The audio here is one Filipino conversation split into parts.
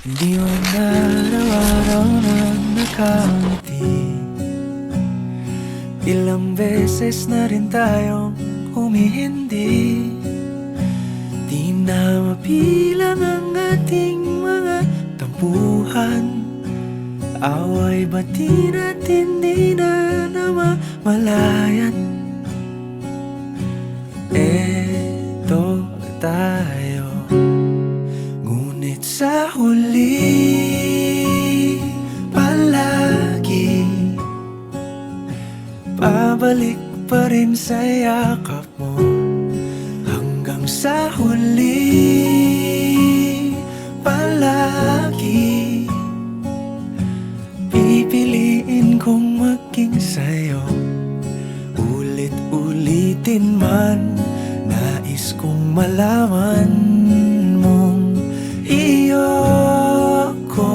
Hindi man araw-araw na nakangiti. Ilang beses na rin tayong humihindi. Di na mapilang ang ating mga tampuhan. Away bati natin di na namamalayan. Eto tayo, ngunit sa huli palagi pabalik pa rin sa yakap mo. Hanggang sa huli palagi pipiliin kong maging sa'yo. Ulit-ulitin man, nais kong malaman mong iyo ako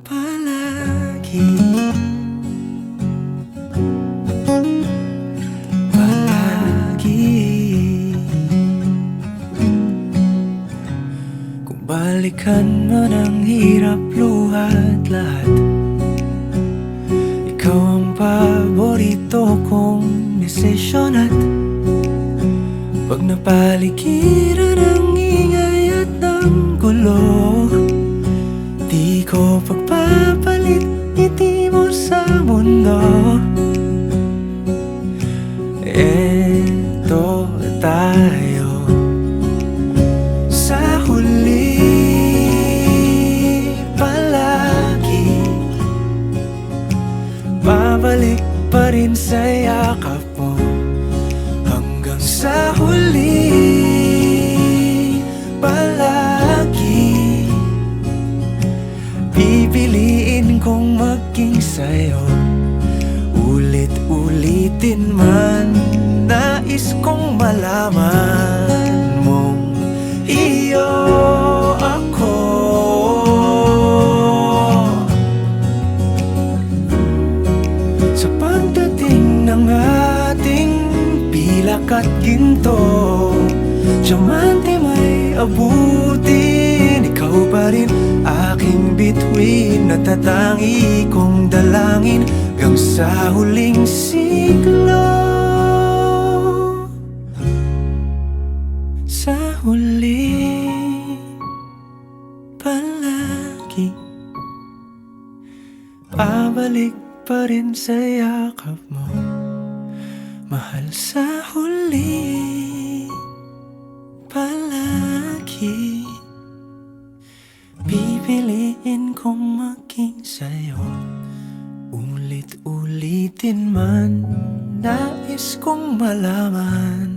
palagi. Kung balikan man ang hirap, luhat lahat, ikaw ang paborito kong desisyon. At pag napaligiran ang ingay at ng gulo, di ko pagpapalit ngiti mo sa mundo. Eto tayo, sa huli palagi babalik pa rin sa yakap mo. Hanggang sa huli palagi pipiliin kong maging sa'yo. Ulit-ulitin man, nais kong malaman mong iyo ako. Sa pagdating ng ating pilak at ginto, diamante may abutin, ikaw pa rin aking bituin. Natatangi kong dalangin hanggang sa huling siglo. Sa huli palagi pabalik pa rin sa yakap mo, mahal. Sa huli palagi pipiliin kong maging sa'yo. Ulit-ulitin man, nais kong malaman